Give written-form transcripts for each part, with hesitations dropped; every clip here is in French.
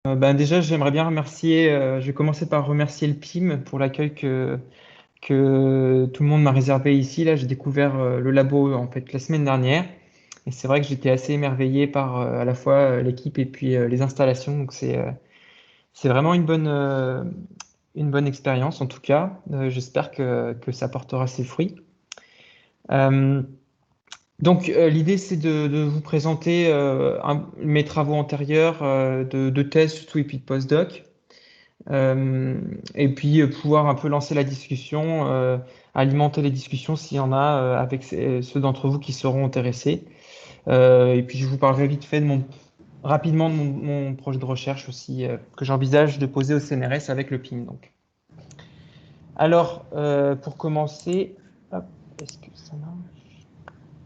Déjà, j'aimerais bien remercier, je vais commencer par remercier le PIM pour l'accueil que tout le monde m'a réservé ici. Là, j'ai découvert le labo en fait la semaine dernière et c'est vrai que j'étais assez émerveillé par à la fois l'équipe et puis les installations. Donc c'est vraiment une bonne expérience en tout cas. J'espère que ça portera ses fruits. Euh, L'idée, c'est de vous présenter mes travaux antérieurs de thèse surtout et puis de postdoc. Et puis pouvoir un peu lancer la discussion, alimenter les discussions s'il y en a avec ceux d'entre vous qui seront intéressés. Et puis je vous parlerai vite fait rapidement de mon projet de recherche aussi que j'envisage de poser au CNRS avec le PIM. Donc. Alors, pour commencer, hop, est-ce que ça marche?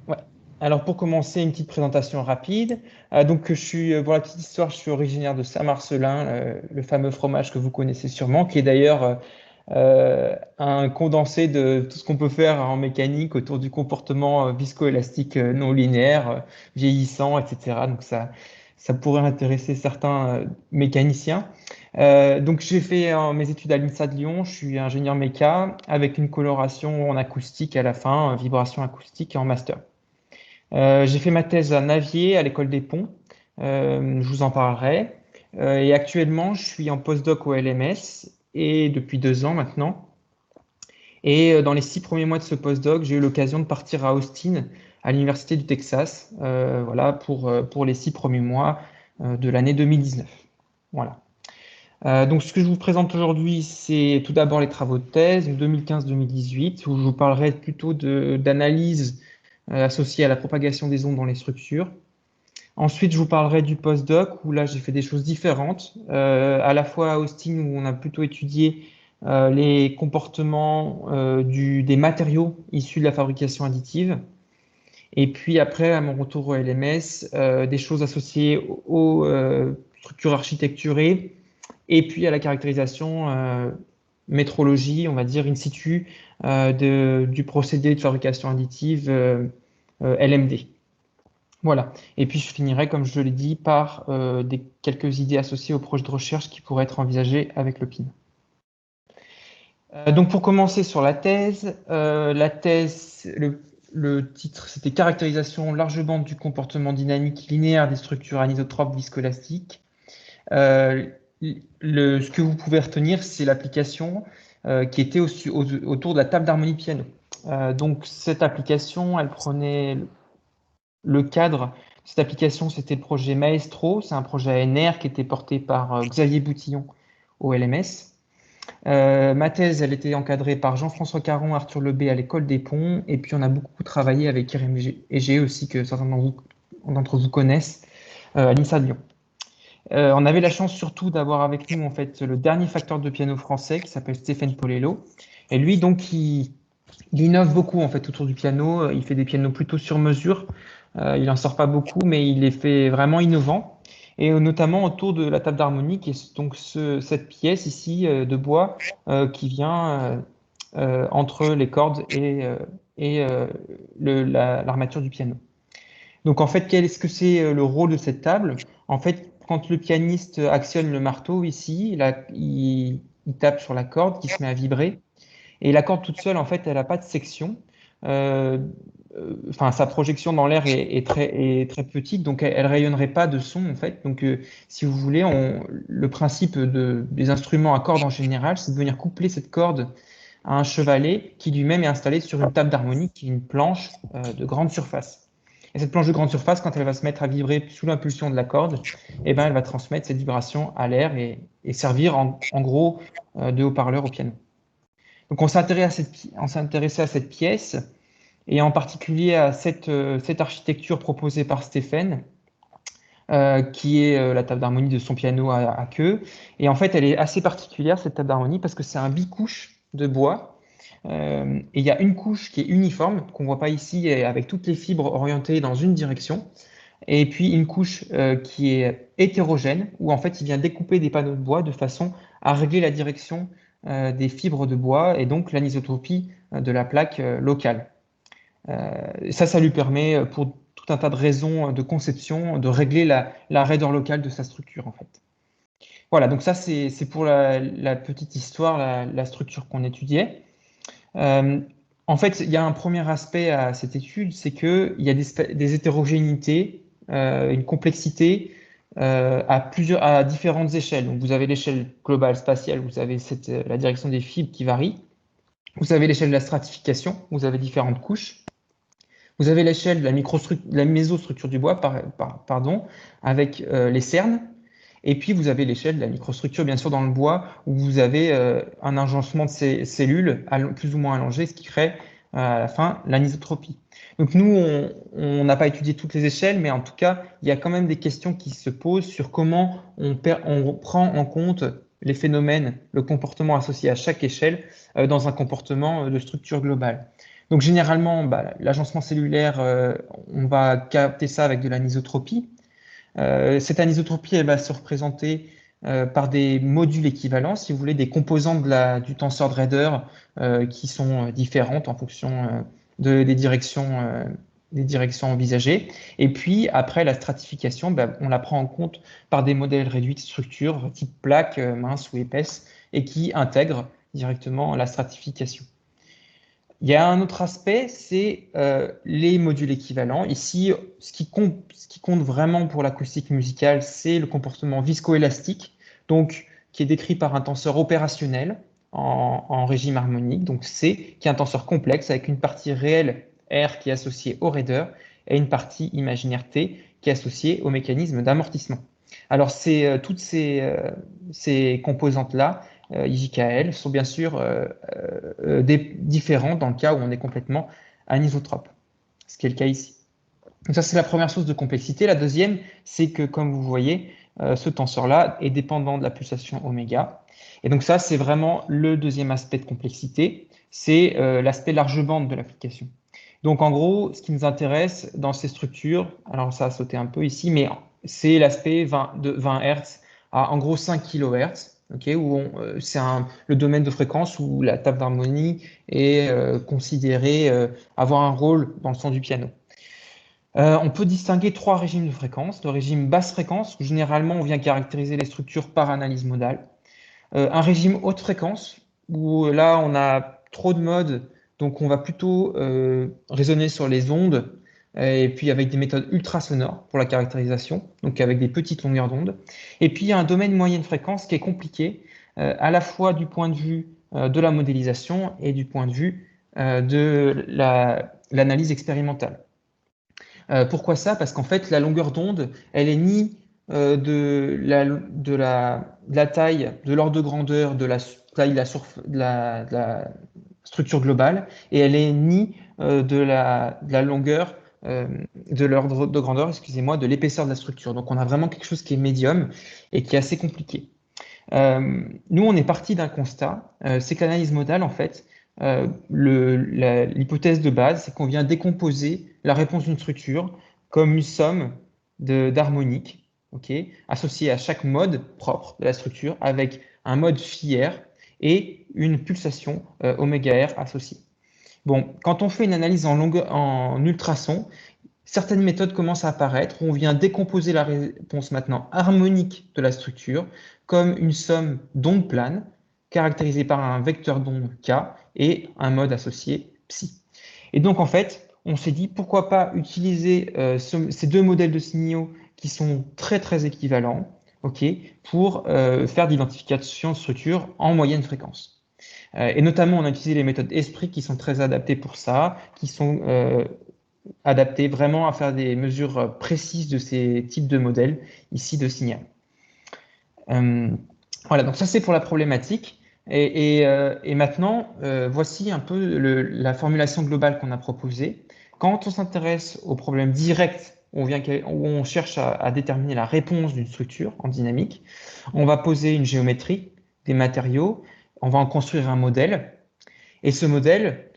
Ouais. Alors pour commencer, une petite présentation rapide. Je suis, pour la petite histoire, je suis originaire de Saint-Marcelin, le fameux fromage que vous connaissez sûrement, qui est d'ailleurs un condensé de tout ce qu'on peut faire en mécanique autour du comportement viscoélastique non linéaire, vieillissant, etc. Donc ça pourrait intéresser certains mécaniciens. J'ai fait mes études à l'INSA de Lyon, je suis ingénieur méca avec une coloration en acoustique à la fin, vibration acoustique en master. J'ai fait ma thèse à Navier, à l'école des ponts. Je vous en parlerai. Et actuellement, je suis en postdoc au LMS et depuis 2 ans maintenant. Et dans les 6 premiers mois de ce postdoc, j'ai eu l'occasion de partir à Austin, à l'Université du Texas, voilà, pour les 6 premiers mois de l'année 2019. Voilà. Ce que je vous présente aujourd'hui, c'est tout d'abord les travaux de thèse 2015-2018, où je vous parlerai plutôt d'analyse associée à la propagation des ondes dans les structures. Ensuite, je vous parlerai du postdoc, où là, j'ai fait des choses différentes, à la fois à Austin, où on a plutôt étudié les comportements des matériaux issus de la fabrication additive. Et puis après, à mon retour au LMS, des choses associées aux structures architecturées, et puis à la caractérisation métrologie, on va dire in situ, du procédé de fabrication additive LMD. Voilà. Et puis je finirai, comme je l'ai dit, par quelques idées associées au projet de recherche qui pourraient être envisagées avec le PIN. Pour commencer sur la thèse, le titre, c'était Caractérisation large bande du comportement dynamique linéaire des structures anisotropes viscoélastiques. Euh, Ce que vous pouvez retenir, c'est l'application qui était autour de la table d'harmonie piano. Cette application, elle prenait le cadre. Cette application, c'était le projet Maestro. C'est un projet ANR qui était porté par Xavier Boutillon au LMS. Ma thèse, elle était encadrée par Jean-François Caron, Arthur Lebé à l'École des Ponts. Et puis, on a beaucoup travaillé avec Irène Egé aussi, que certains d'entre vous connaissent, à l'INSA de Lyon. On avait la chance surtout d'avoir avec nous en fait le dernier facteur de piano français qui s'appelle Stéphane Polello. Et lui, donc, il innove beaucoup en fait autour du piano. Il fait des pianos plutôt sur mesure. Il n'en sort pas beaucoup, mais il les fait vraiment innovants. Et notamment autour de la table d'harmonie, qui est donc cette pièce ici de bois qui vient entre les cordes et l'armature du piano. Donc en fait, quel est-ce que c'est le rôle de cette table? En fait, quand le pianiste actionne le marteau ici, là, il tape sur la corde qui se met à vibrer. Et la corde toute seule, en fait, elle n'a pas de section. Euh, Enfin, sa projection dans l'air est très petite, donc elle rayonnerait pas de son, en fait. Si vous voulez, le principe des instruments à cordes en général, c'est de venir coupler cette corde à un chevalet qui lui-même est installé sur une table d'harmonie qui est une planche de grande surface. Et cette planche de grande surface, quand elle va se mettre à vibrer sous l'impulsion de la corde, eh ben, elle va transmettre cette vibration à l'air et servir en gros de haut-parleur au piano. Donc on s'est intéressé à cette pièce et en particulier à cette architecture proposée par Stéphane, qui est la table d'harmonie de son piano à queue. Et en fait, elle est assez particulière, cette table d'harmonie, parce que c'est un bicouche de bois. Et il y a une couche qui est uniforme, qu'on ne voit pas ici, avec toutes les fibres orientées dans une direction. Et puis une couche qui est hétérogène, où en fait il vient découper des panneaux de bois de façon à régler la direction des fibres de bois et donc l'anisotropie de la plaque locale. Ça lui permet, pour tout un tas de raisons de conception, de régler la raideur locale de sa structure en fait. Voilà, donc ça c'est pour la petite histoire, la structure qu'on étudiait. Euh, En fait, il y a un premier aspect à cette étude, c'est qu'il y a des hétérogénéités, une complexité à différentes échelles. Donc, vous avez l'échelle globale spatiale, vous avez la direction des fibres qui varie. Vous avez l'échelle de la stratification, vous avez différentes couches. Vous avez l'échelle de la mésostructure du bois, pardon, avec les cernes. Et puis, vous avez l'échelle de la microstructure, bien sûr, dans le bois, où vous avez un agencement de ces cellules plus ou moins allongées, ce qui crée à la fin l'anisotropie. Donc, nous, on n'a pas étudié toutes les échelles, mais en tout cas, il y a quand même des questions qui se posent sur comment on prend en compte les phénomènes, le comportement associé à chaque échelle dans un comportement de structure globale. Donc, généralement, bah, l'agencement cellulaire, on va capter ça avec de l'anisotropie. Cette anisotropie, elle va se représenter par des modules équivalents, si vous voulez, des composantes du tenseur de Rader qui sont différentes en fonction des directions envisagées. Et puis, après la stratification, ben, on la prend en compte par des modèles réduits de structure, type plaque, mince ou épaisse, et qui intègrent directement la stratification. Il y a un autre aspect, c'est les modules équivalents. Ici, ce qui compte vraiment pour l'acoustique musicale, c'est le comportement viscoélastique, donc qui est décrit par un tenseur opérationnel en régime harmonique, donc C, qui est un tenseur complexe avec une partie réelle R qui est associée au raideur et une partie imaginaire T qui est associée au mécanisme d'amortissement. Alors, toutes ces composantes-là, IJKL, sont bien sûr différents dans le cas où on est complètement anisotrope, ce qui est le cas ici. Donc ça, c'est la première source de complexité. La deuxième, c'est que, comme vous voyez, ce tenseur-là est dépendant de la pulsation oméga. Et donc ça, c'est vraiment le deuxième aspect de complexité, c'est l'aspect large bande de l'application. Donc en gros, ce qui nous intéresse dans ces structures, alors ça a sauté un peu ici, mais c'est l'aspect de 20 Hz à en gros 5 kHz, okay, où c'est le domaine de fréquence où la table d'harmonie est considérée avoir un rôle dans le son du piano. On peut distinguer trois régimes de fréquence. Le régime basse fréquence, où généralement on vient caractériser les structures par analyse modale. Un régime haute fréquence, où là on a trop de modes, donc on va plutôt raisonner sur les ondes, et puis avec des méthodes ultrasonores pour la caractérisation, donc avec des petites longueurs d'onde. Et puis il y a un domaine moyenne fréquence qui est compliqué, à la fois du point de vue de la modélisation et du point de vue de l'analyse expérimentale. Pourquoi ça? Parce qu'en fait, la longueur d'onde, elle est ni de la taille, de l'ordre de grandeur, de la taille de la structure globale, et elle est ni de la longueur, de l'ordre de grandeur, excusez-moi, de l'épaisseur de la structure. Donc on a vraiment quelque chose qui est médium et qui est assez compliqué. Nous, on est parti d'un constat, c'est que l'analyse modale, en fait, l'hypothèse de base, c'est qu'on vient décomposer la réponse d'une structure comme une somme d'harmoniques, okay, associées à chaque mode propre de la structure, avec un mode phi r et une pulsation oméga r associée. Bon, quand on fait une analyse en ultrason, certaines méthodes commencent à apparaître où on vient décomposer la réponse maintenant harmonique de la structure comme une somme d'ondes planes caractérisée par un vecteur d'onde K et un mode associé psi. Et donc en fait, on s'est dit pourquoi pas utiliser ces deux modèles de signaux qui sont très très équivalents, okay, pour faire d'identification de structure en moyenne fréquence. Et notamment, on a utilisé les méthodes Esprit qui sont très adaptées pour ça, qui sont adaptées vraiment à faire des mesures précises de ces types de modèles, ici de signal. Voilà, donc ça c'est pour la problématique. Et maintenant, voici un peu la formulation globale qu'on a proposée. Quand on s'intéresse au problème direct, où on cherche à déterminer la réponse d'une structure en dynamique, on va poser une géométrie des matériaux, on va en construire un modèle, et ce modèle,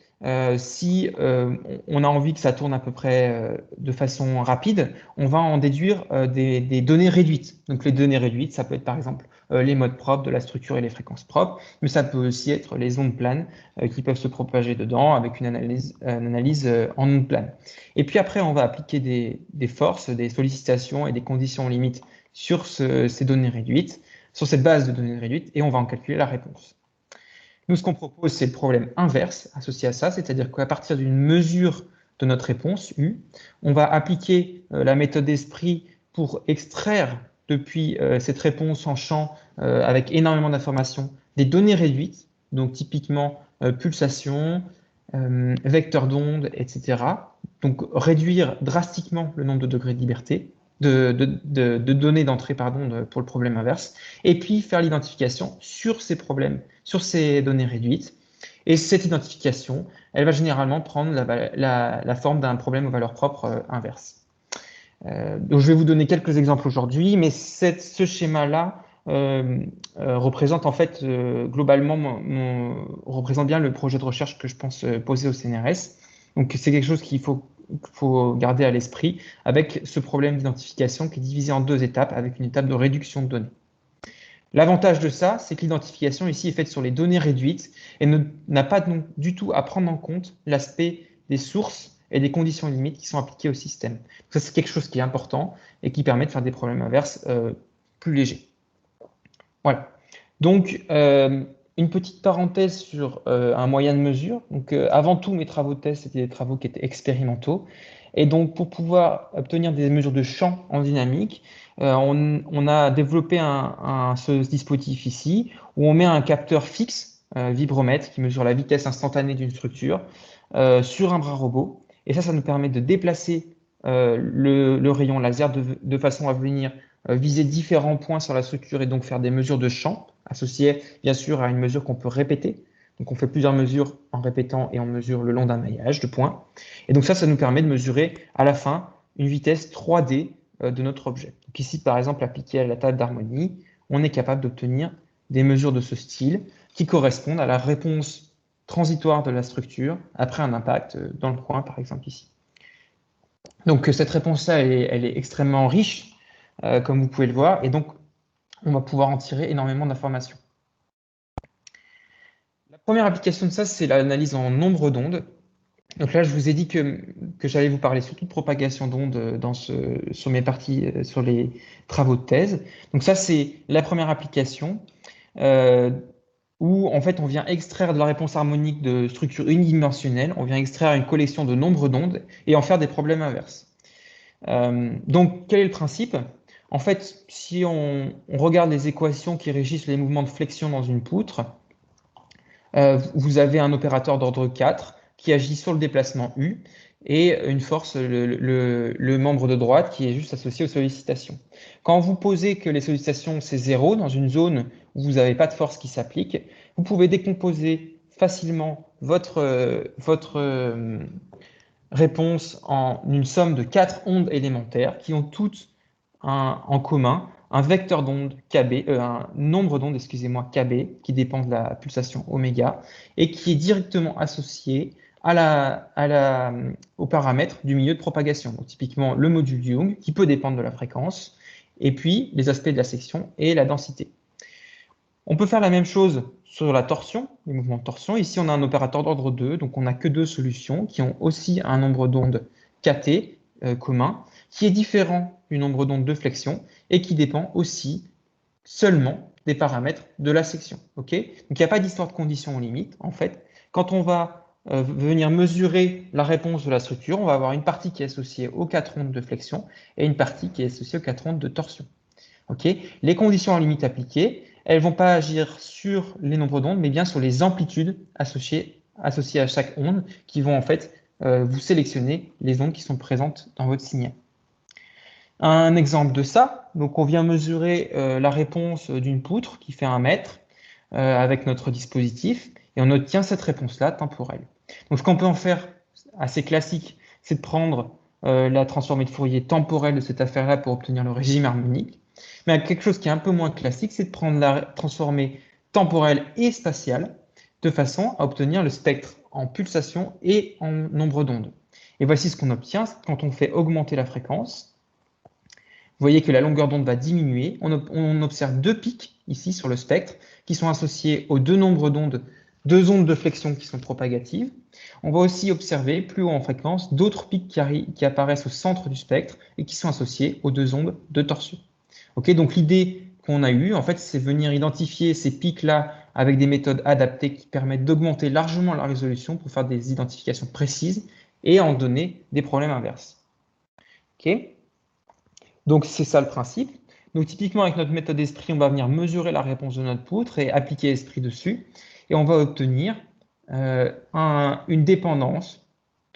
si on a envie que ça tourne à peu près de façon rapide, on va en déduire des données réduites. Donc les données réduites, ça peut être par exemple les modes propres de la structure et les fréquences propres, mais ça peut aussi être les ondes planes qui peuvent se propager dedans avec une analyse en ondes planes. Et puis après, on va appliquer des forces, des sollicitations et des conditions limites sur ces données réduites. sur cette base de données réduite et on va en calculer la réponse. Nous, ce qu'on propose, c'est le problème inverse associé à ça, c'est-à-dire qu'à partir d'une mesure de notre réponse U, on va appliquer la méthode d'esprit pour extraire depuis cette réponse en champ avec énormément d'informations des données réduites, donc typiquement pulsation, vecteur d'onde, etc. Donc réduire drastiquement le nombre de degrés de liberté, de données d'entrée pour le problème inverse, et puis faire l'identification sur ces problèmes, sur ces données réduites. Et cette identification, elle va généralement prendre la forme d'un problème aux valeurs propres inverse. Donc je vais vous donner quelques exemples aujourd'hui, mais ce schéma-là représente en fait globalement représente bien le projet de recherche que je pense poser au CNRS. Donc c'est quelque chose qu'il faut garder à l'esprit avec ce problème d'identification qui est divisé en deux étapes avec une étape de réduction de données. L'avantage de ça, c'est que l'identification ici est faite sur les données réduites et n'a pas du tout à prendre en compte l'aspect des sources et des conditions limites qui sont appliquées au système. Donc ça, c'est quelque chose qui est important et qui permet de faire des problèmes inverses plus légers. Voilà. Donc, une petite parenthèse sur un moyen de mesure. Donc, avant tout, mes travaux de thèse, c'était des travaux qui étaient expérimentaux. Et donc, pour pouvoir obtenir des mesures de champ en dynamique, on a développé ce dispositif ici, où on met un capteur fixe, vibromètre, qui mesure la vitesse instantanée d'une structure, sur un bras robot. Et ça nous permet de déplacer le rayon laser de façon à venir viser différents points sur la structure et donc faire des mesures de champ, associées bien sûr à une mesure qu'on peut répéter. Donc on fait plusieurs mesures en répétant et on mesure le long d'un maillage de points. Et donc ça nous permet de mesurer à la fin une vitesse 3D de notre objet. Donc ici, par exemple, appliqué à la table d'harmonie, on est capable d'obtenir des mesures de ce style qui correspondent à la réponse transitoire de la structure après un impact dans le coin, par exemple ici. Donc cette réponse-là, elle est extrêmement riche, comme vous pouvez le voir, et donc on va pouvoir en tirer énormément d'informations. La première application de ça, c'est l'analyse en nombre d'ondes. Donc là, je vous ai dit que j'allais vous parler surtout de propagation d'ondes sur mes parties, sur les travaux de thèse. Donc ça, c'est la première application où en fait on vient extraire de la réponse harmonique de structure unidimensionnelle, on vient extraire une collection de nombres d'ondes et en faire des problèmes inverses. Donc quel est le principe? En fait, si on regarde les équations qui régissent les mouvements de flexion dans une poutre, vous avez un opérateur d'ordre 4 qui agit sur le déplacement U et une force, le membre de droite, qui est juste associé aux sollicitations. Quand vous posez que les sollicitations, c'est 0 dans une zone où vous n'avez pas de force qui s'applique, vous pouvez décomposer facilement votre réponse en une somme de 4 ondes élémentaires qui ont toutes en commun un vecteur d'onde KB, un nombre d'ondes, excusez-moi, KB, qui dépend de la pulsation oméga, et qui est directement associé au paramètre du milieu de propagation. Donc, typiquement, le module Young, qui peut dépendre de la fréquence, et puis les aspects de la section et la densité. On peut faire la même chose sur la torsion, les mouvements de torsion. Ici, on a un opérateur d'ordre 2, donc on n'a que deux solutions qui ont aussi un nombre d'ondes KT commun, qui est différent du nombre d'ondes de flexion et qui dépend aussi seulement des paramètres de la section. Okay, donc il n'y a pas d'histoire de conditions aux limites. En fait, quand on va venir mesurer la réponse de la structure, on va avoir une partie qui est associée aux 4 ondes de flexion et une partie qui est associée aux 4 ondes de torsion. Okay, les conditions en limite appliquées, elles ne vont pas agir sur les nombres d'ondes, mais bien sur les amplitudes associées à chaque onde qui vont en fait vous sélectionner les ondes qui sont présentes dans votre signal. Un exemple de ça, donc on vient mesurer la réponse d'une poutre qui fait 1 mètre avec notre dispositif et on obtient cette réponse-là temporelle. Donc ce qu'on peut en faire assez classique, c'est de prendre la transformée de Fourier temporelle de cette affaire-là pour obtenir le régime harmonique. Mais quelque chose qui est un peu moins classique, c'est de prendre la transformée temporelle et spatiale de façon à obtenir le spectre en pulsation et en nombre d'ondes. Et voici ce qu'on obtient quand on fait augmenter la fréquence. Vous voyez que la longueur d'onde va diminuer. On observe deux pics ici sur le spectre qui sont associés aux deux nombres d'ondes, deux ondes de flexion qui sont propagatives. On va aussi observer plus haut en fréquence d'autres pics qui apparaissent au centre du spectre et qui sont associés aux deux ondes de torsion. Okay, donc l'idée qu'on a eu, en fait, c'est venir identifier ces pics-là avec des méthodes adaptées qui permettent d'augmenter largement la résolution pour faire des identifications précises et en donner des problèmes inverses. OK? Donc, c'est ça le principe. Donc, typiquement, avec notre méthode Esprit, on va venir mesurer la réponse de notre poutre et appliquer Esprit dessus. Et on va obtenir une dépendance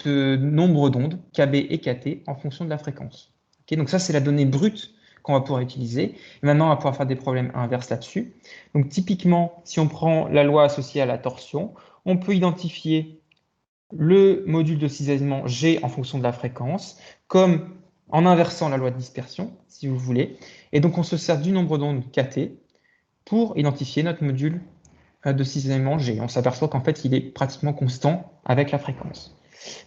de nombre d'ondes, KB et KT, en fonction de la fréquence. Okay, donc ça, c'est la donnée brute qu'on va pouvoir utiliser. Et maintenant, on va pouvoir faire des problèmes inverses là-dessus. Donc typiquement, si on prend la loi associée à la torsion, on peut identifier le module de cisaillement G en fonction de la fréquence, comme en inversant la loi de dispersion, si vous voulez. Et donc, on se sert du nombre d'ondes KT pour identifier notre module de cisaillement G. On s'aperçoit qu'en fait, il est pratiquement constant avec la fréquence.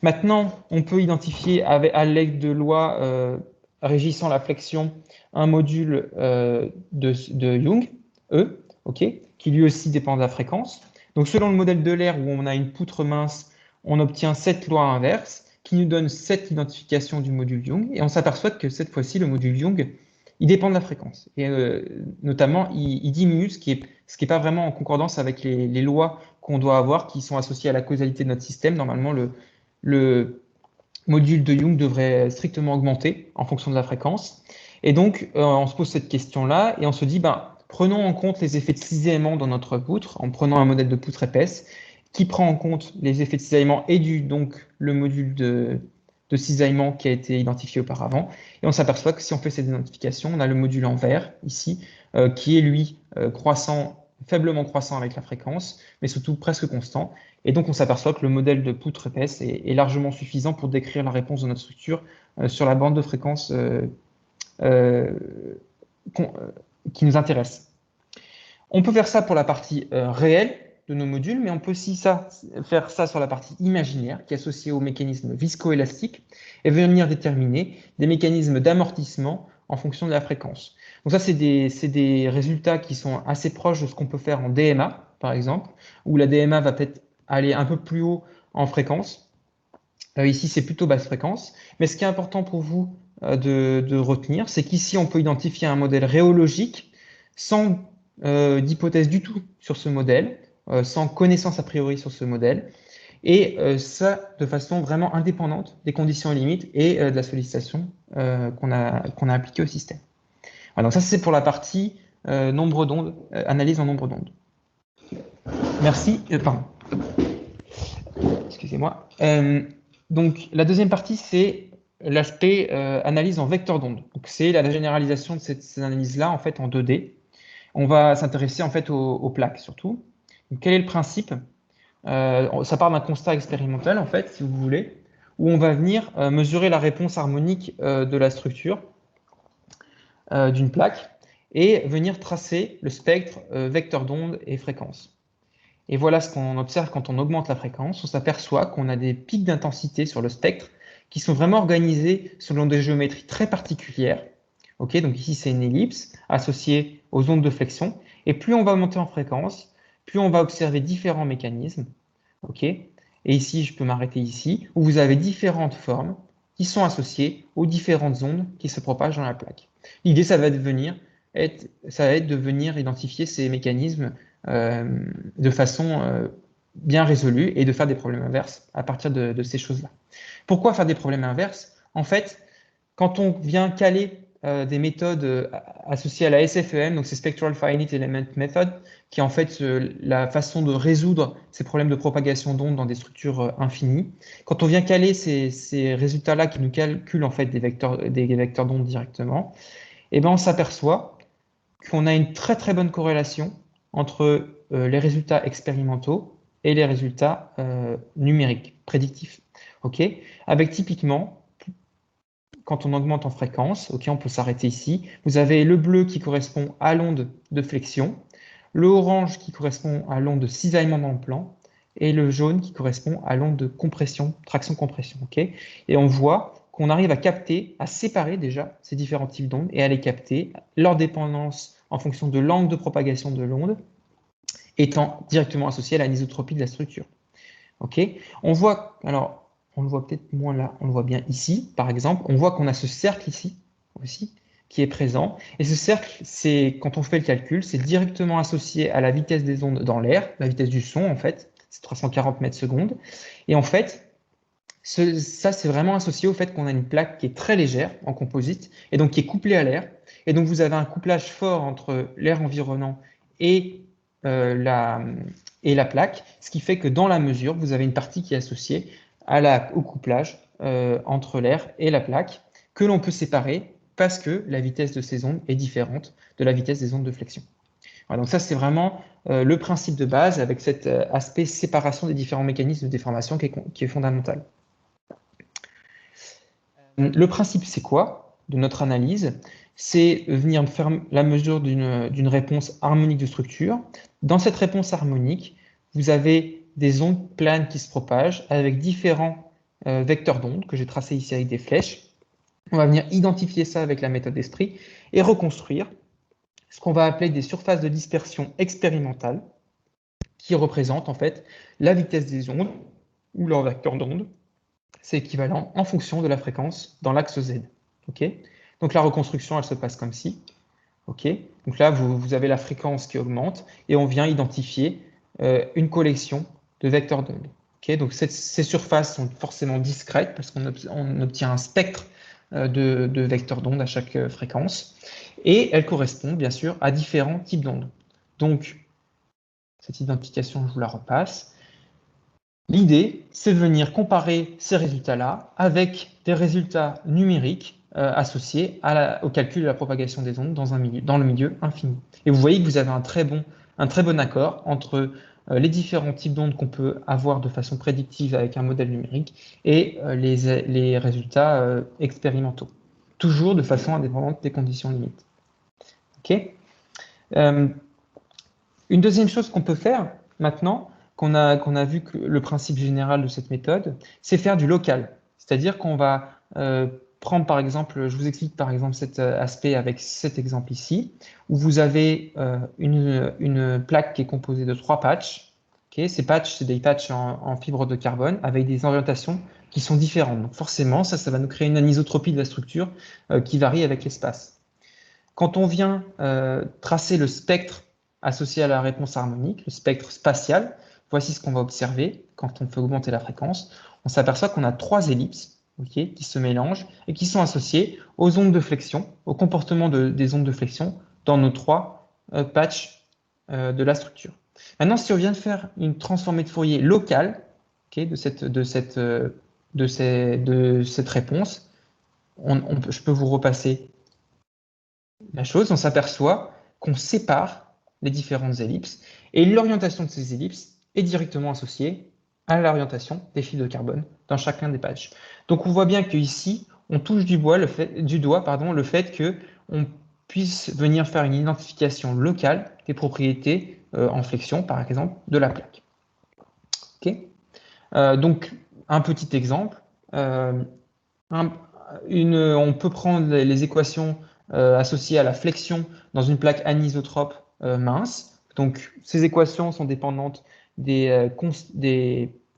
Maintenant, on peut identifier à l'aide de lois régissant la flexion un module de Young, E, qui lui aussi dépend de la fréquence. Donc, selon le modèle de l'air où on a une poutre mince, on obtient cette loi inverse qui nous donne cette identification du module Young. Et on s'aperçoit que cette fois-ci, le module Young, il dépend de la fréquence. Et notamment, il diminue, ce qui est pas vraiment en concordance avec les lois qu'on doit avoir qui sont associées à la causalité de notre système. Normalement, le module de Young devrait strictement augmenter en fonction de la fréquence. Et donc, on se pose cette question-là et on se dit, prenons en compte les effets de cisaillement dans notre poutre en prenant un modèle de poutre épaisse qui prend en compte les effets de cisaillement et donc le module de cisaillement qui a été identifié auparavant. Et on s'aperçoit que si on fait cette identification, on a le module en vert ici, qui est lui faiblement croissant avec la fréquence, mais surtout presque constant. Et donc, on s'aperçoit que le modèle de poutre épaisse est largement suffisant pour décrire la réponse de notre structure sur la bande de fréquence qui nous intéresse. On peut faire ça pour la partie réelle de nos modules, mais on peut aussi faire ça sur la partie imaginaire qui est associée au mécanisme viscoélastique et venir déterminer des mécanismes d'amortissement en fonction de la fréquence. Donc ça, c'est des résultats qui sont assez proches de ce qu'on peut faire en DMA, par exemple, où la DMA va peut-être aller un peu plus haut en fréquence. Ici, c'est plutôt basse fréquence. Mais ce qui est important pour vous de retenir, c'est qu'ici, on peut identifier un modèle rhéologique sans d'hypothèse du tout sur ce modèle, sans connaissance a priori sur ce modèle, et ça de façon vraiment indépendante des conditions limites et de la sollicitation qu'on a appliquée au système. Voilà, donc ça, c'est pour la partie nombre d'ondes, analyse en nombre d'ondes. Merci. Pardon. Excusez-moi. Donc, la deuxième partie, c'est l'aspect analyse en vecteur d'onde. Donc, c'est la généralisation de ces analyses-là en fait en 2D. On va s'intéresser en fait aux plaques surtout. Donc, quel est le principe? Ça part d'un constat expérimental en fait, si vous voulez, où on va venir mesurer la réponse harmonique de la structure d'une plaque et venir tracer le spectre vecteur d'onde et fréquence. Et voilà ce qu'on observe quand on augmente la fréquence. On s'aperçoit qu'on a des pics d'intensité sur le spectre qui sont vraiment organisés selon des géométries très particulières. Donc ici, c'est une ellipse associée aux ondes de flexion. Et plus on va monter en fréquence, plus on va observer différents mécanismes. Et ici, je peux m'arrêter ici, où vous avez différentes formes qui sont associées aux différentes ondes qui se propagent dans la plaque. L'idée, ça va être de venir identifier ces mécanismes de façon bien résolue et de faire des problèmes inverses à partir de ces choses-là. Pourquoi faire des problèmes inverses? En fait, quand on vient caler des méthodes associées à la SFEM, donc c'est Spectral Finite Element Method, qui est en fait la façon de résoudre ces problèmes de propagation d'ondes dans des structures infinies. Quand on vient caler ces résultats-là qui nous calculent en fait des vecteurs d'ondes directement, eh ben on s'aperçoit qu'on a une très très bonne corrélation entre les résultats expérimentaux et les résultats numériques, prédictifs. Avec typiquement, quand on augmente en fréquence, on peut s'arrêter ici, vous avez le bleu qui correspond à l'onde de flexion, le orange qui correspond à l'onde de cisaillement dans le plan, et le jaune qui correspond à l'onde de compression, traction-compression. Et on voit qu'on arrive à capter, à séparer déjà ces différents types d'ondes et à les capter, leur dépendance en fonction de l'angle de propagation de l'onde, étant directement associée à l'anisotropie de la structure. On voit, alors on le voit peut-être moins là, on le voit bien ici, par exemple, on voit qu'on a ce cercle ici aussi, qui est présent. Et ce cercle, c'est, quand on fait le calcul, c'est directement associé à la vitesse des ondes dans l'air, la vitesse du son en fait, c'est 340 mètres secondes. Et en fait, ça c'est vraiment associé au fait qu'on a une plaque qui est très légère en composite et donc qui est couplée à l'air. Et donc vous avez un couplage fort entre l'air environnant et, et la plaque, ce qui fait que dans la mesure, vous avez une partie qui est associée au couplage entre l'air et la plaque, que l'on peut séparer parce que la vitesse de ces ondes est différente de la vitesse des ondes de flexion. Voilà, donc ça, c'est vraiment le principe de base avec cet aspect séparation des différents mécanismes de déformation qui est fondamental. Le principe, c'est quoi de notre analyse? C'est venir faire la mesure d'une réponse harmonique de structure. Dans cette réponse harmonique, vous avez des ondes planes qui se propagent avec différents vecteurs d'ondes que j'ai tracés ici avec des flèches. On va venir identifier ça avec la méthode d'esprit et reconstruire ce qu'on va appeler des surfaces de dispersion expérimentales qui représentent en fait la vitesse des ondes ou leur vecteur d'onde. C'est équivalent en fonction de la fréquence dans l'axe Z. Okay, donc la reconstruction, elle se passe comme ci. Okay, donc là, vous avez la fréquence qui augmente et on vient identifier une collection de vecteurs d'onde. Okay, donc ces surfaces sont forcément discrètes parce qu'on obtient un spectre de vecteurs d'onde à chaque fréquence et elles correspondent bien sûr à différents types d'ondes. Donc, cette identification, je vous la repasse. L'idée, c'est de venir comparer ces résultats-là avec des résultats numériques associés au calcul de la propagation des ondes dans le milieu infini. Et vous voyez que vous avez un très bon accord entre les différents types d'ondes qu'on peut avoir de façon prédictive avec un modèle numérique et les résultats expérimentaux, toujours de façon indépendante des conditions limites. Okay, une deuxième chose qu'on peut faire maintenant, qu'on a vu que le principe général de cette méthode, c'est faire du local. C'est-à-dire qu'on va prendre par exemple, je vous explique par exemple cet aspect avec cet exemple ici, où vous avez une plaque qui est composée de 3 patchs. Okay, ces patchs, c'est des patchs en fibre de carbone avec des orientations qui sont différentes. Donc forcément, ça va nous créer une anisotropie de la structure qui varie avec l'espace. Quand on vient tracer le spectre associé à la réponse harmonique, le spectre spatial, voici ce qu'on va observer quand on fait augmenter la fréquence. On s'aperçoit qu'on a 3 ellipses qui se mélangent et qui sont associées aux ondes de flexion, au comportement des ondes de flexion dans nos 3 patchs de la structure. Maintenant, si on vient de faire une transformée de Fourier locale de cette réponse, je peux vous repasser la chose, on s'aperçoit qu'on sépare les différentes ellipses et l'orientation de ces ellipses est directement associée à l'orientation des fils de carbone dans chacun des pages. Donc on voit bien qu'ici, on touche du doigt le fait qu'on puisse venir faire une identification locale des propriétés en flexion, par exemple, de la plaque. Okay, donc, un petit exemple. On peut prendre les équations associées à la flexion dans une plaque anisotrope mince. Donc, ces équations sont dépendantes des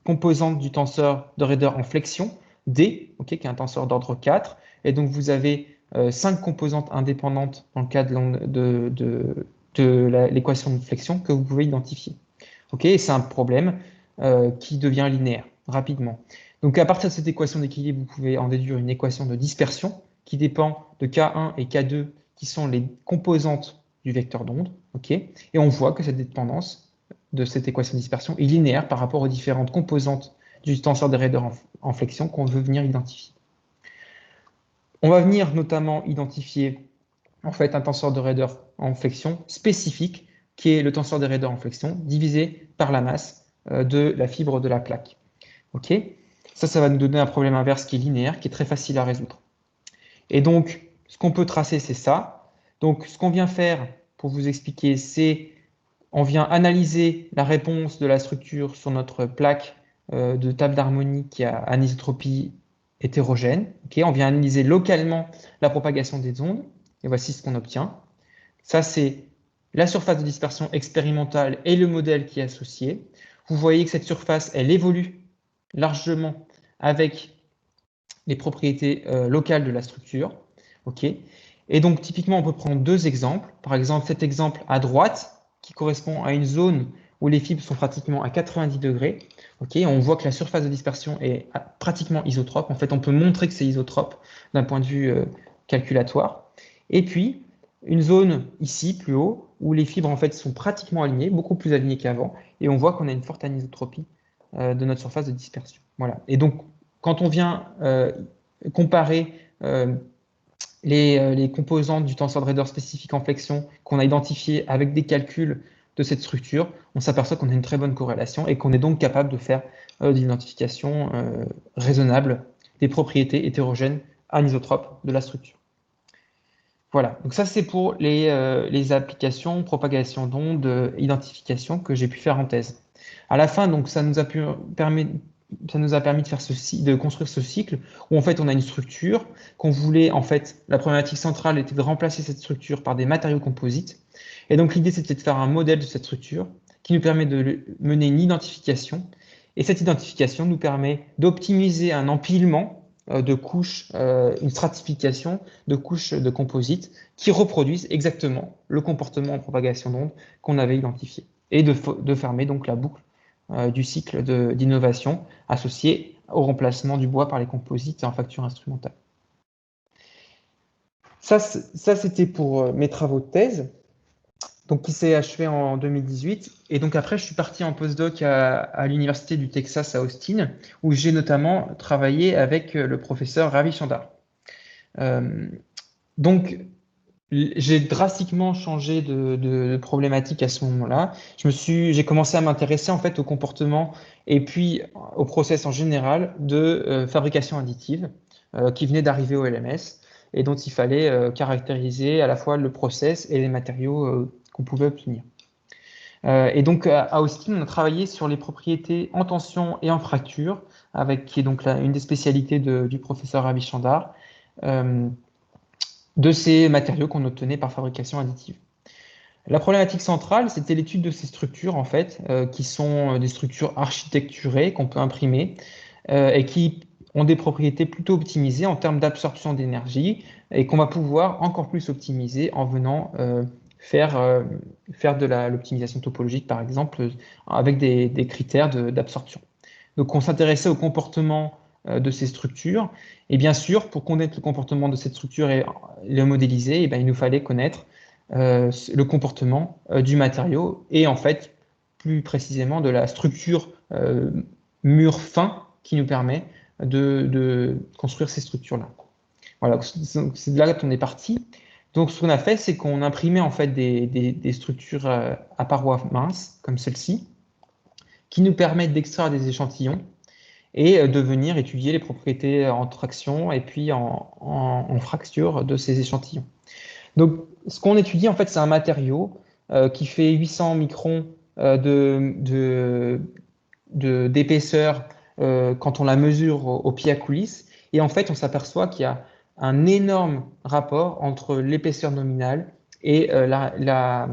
composantes du tenseur de raideur en flexion, D, qui est un tenseur d'ordre 4. Et donc, vous avez 5 composantes indépendantes dans le cas de l'équation de flexion que vous pouvez identifier. Et c'est un problème qui devient linéaire rapidement. Donc, à partir de cette équation d'équilibre, vous pouvez en déduire une équation de dispersion qui dépend de K1 et K2, qui sont les composantes du vecteur d'onde. Et on voit que cette dépendance de cette équation de dispersion est linéaire par rapport aux différentes composantes du tenseur de raideur en flexion qu'on veut venir identifier. On va venir notamment identifier en fait un tenseur de raideur en flexion spécifique, qui est le tenseur de raideur en flexion divisé par la masse de la fibre de la plaque. Ça va nous donner un problème inverse qui est linéaire, qui est très facile à résoudre. Et donc, ce qu'on peut tracer, c'est ça. Donc, ce qu'on vient faire pour vous expliquer, c'est on vient analyser la réponse de la structure sur notre plaque de table d'harmonie qui a anisotropie hétérogène. On vient analyser localement la propagation des ondes. Et voici ce qu'on obtient. Ça, c'est la surface de dispersion expérimentale et le modèle qui est associé. Vous voyez que cette surface, elle évolue largement avec les propriétés locales de la structure. Et donc, typiquement, on peut prendre deux exemples. Par exemple, cet exemple à droite, qui correspond à une zone où les fibres sont pratiquement à 90 degrés. Ok, on voit que la surface de dispersion est pratiquement isotrope. En fait, on peut montrer que c'est isotrope d'un point de vue calculatoire. Et puis, une zone ici, plus haut, où les fibres en fait sont pratiquement alignées, beaucoup plus alignées qu'avant, et on voit qu'on a une forte anisotropie de notre surface de dispersion. Voilà. Et donc, quand on vient comparer les composantes du tensor de Rader spécifique en flexion qu'on a identifié avec des calculs de cette structure, on s'aperçoit qu'on a une très bonne corrélation et qu'on est donc capable de faire de l'identification raisonnable des propriétés hétérogènes anisotropes de la structure. Voilà, donc ça c'est pour les applications, propagation d'ondes, identification que j'ai pu faire en thèse. À la fin, donc ça nous a permis de faire de construire ce cycle où en fait on a une structure qu'on voulait, en fait, la problématique centrale était de remplacer cette structure par des matériaux composites. Et donc l'idée c'était de faire un modèle de cette structure qui nous permet de mener une identification. Et cette identification nous permet d'optimiser un empilement de couches, une stratification de couches de composites qui reproduisent exactement le comportement en propagation d'ondes qu'on avait identifié et de fermer donc la boucle du cycle d'innovation associé au remplacement du bois par les composites en facture instrumentale. Ça c'était pour mes travaux de thèse, donc qui s'est achevé en 2018. Et donc après, je suis parti en postdoc à l'Université du Texas à Austin, où j'ai notamment travaillé avec le professeur Ravi Chandar. Donc, j'ai drastiquement changé de problématique à ce moment-là. J'ai commencé à m'intéresser en fait au comportement et puis au process en général de fabrication additive qui venait d'arriver au LMS et dont il fallait caractériser à la fois le process et les matériaux qu'on pouvait obtenir. Et donc à Austin, on a travaillé sur les propriétés en tension et en fracture, qui est donc une des spécialités du professeur Ravi Chandar. De ces matériaux qu'on obtenait par fabrication additive. La problématique centrale, c'était l'étude de ces structures, en fait, qui sont des structures architecturées qu'on peut imprimer et qui ont des propriétés plutôt optimisées en termes d'absorption d'énergie et qu'on va pouvoir encore plus optimiser en venant faire de l'optimisation topologique, par exemple, avec des critères d'absorption. Donc, on s'intéressait au comportement de ces structures. Et bien sûr, pour connaître le comportement de cette structure et le modéliser, il nous fallait connaître le comportement du matériau et en fait, plus précisément, de la structure mur fin qui nous permet de construire ces structures-là. Voilà, c'est de là qu'on est parti. Donc, ce qu'on a fait, c'est qu'on imprimait en fait des structures à parois minces, comme celle-ci, qui nous permettent d'extraire des échantillons et de venir étudier les propriétés en traction et puis en fracture de ces échantillons. Donc, ce qu'on étudie, en fait, c'est un matériau qui fait 800 microns d'épaisseur quand on la mesure au pied à coulisse. Et en fait, on s'aperçoit qu'il y a un énorme rapport entre l'épaisseur nominale et la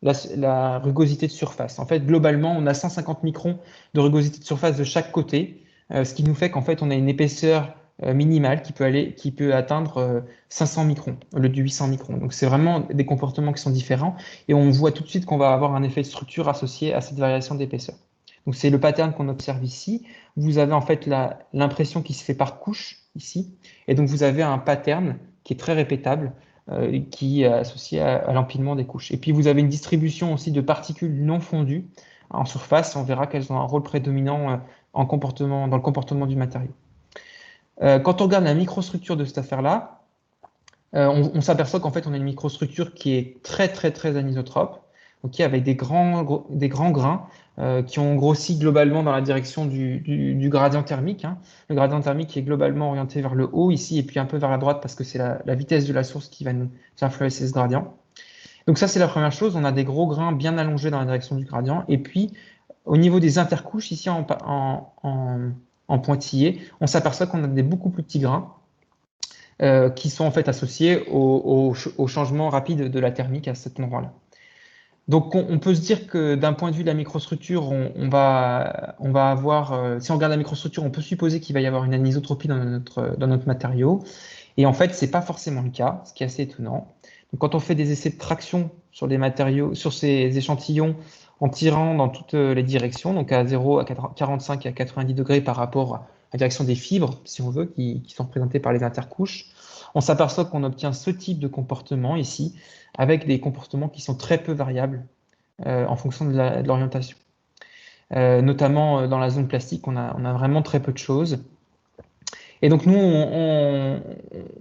rugosité de surface. En fait, globalement, on a 150 microns de rugosité de surface de chaque côté, ce qui nous fait qu'en fait, on a une épaisseur minimale qui peut atteindre 500 microns au lieu de 800 microns. Donc, c'est vraiment des comportements qui sont différents et on voit tout de suite qu'on va avoir un effet de structure associé à cette variation d'épaisseur. Donc, c'est le pattern qu'on observe ici. Vous avez en fait l'impression qui se fait par couche ici. Et donc, vous avez un pattern qui est très répétable qui est associé à l'empilement des couches. Et puis, vous avez une distribution aussi de particules non fondues en surface. On verra qu'elles ont un rôle prédominant dans le comportement du matériau. Quand on regarde la microstructure de cette affaire-là, on s'aperçoit qu'en fait, on a une microstructure qui est très, très, très anisotrope, okay, avec des grands grains qui ont grossi globalement dans la direction du gradient thermique. Hein. Le gradient thermique est globalement orienté vers le haut ici et puis un peu vers la droite parce que c'est la vitesse de la source qui va nous influencer ce gradient. Donc ça, c'est la première chose. On a des gros grains bien allongés dans la direction du gradient. Et puis, au niveau des intercouches, ici en pointillé, on s'aperçoit qu'on a des beaucoup plus petits grains qui sont en fait associés au changement rapide de la thermique à cet endroit-là. Donc, on peut se dire que d'un point de vue de la microstructure, on va avoir, si on regarde la microstructure, on peut supposer qu'il va y avoir une anisotropie dans notre matériau. Et en fait, ce n'est pas forcément le cas, ce qui est assez étonnant. Donc, quand on fait des essais de traction sur les matériaux, sur ces échantillons, en tirant dans toutes les directions, donc à 0, à 45 et à 90 degrés par rapport à la direction des fibres, si on veut, qui sont représentées par les intercouches, on s'aperçoit qu'on obtient ce type de comportement ici, avec des comportements qui sont très peu variables en fonction de l'orientation. Notamment dans la zone plastique, on a vraiment très peu de choses. Et donc nous,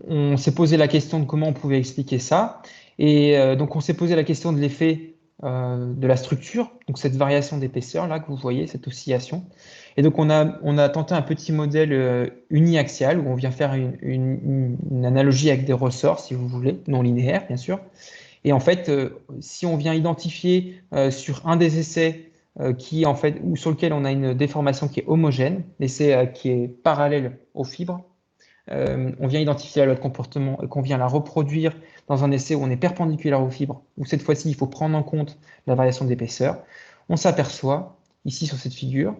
on s'est posé la question de comment on pouvait expliquer ça. Et donc on s'est posé la question de l'effet de la structure, donc cette variation d'épaisseur là que vous voyez, cette oscillation. Et donc on a tenté un petit modèle uniaxial où on vient faire une analogie avec des ressorts, si vous voulez, non linéaires bien sûr. Et en fait, si on vient identifier sur un des essais en fait, ou sur lequel on a une déformation qui est homogène, l'essai qui est parallèle aux fibres, on vient identifier la loi de comportement et qu'on vient la reproduire dans un essai où on est perpendiculaire aux fibres, où cette fois-ci, il faut prendre en compte la variation d'épaisseur, on s'aperçoit, ici sur cette figure,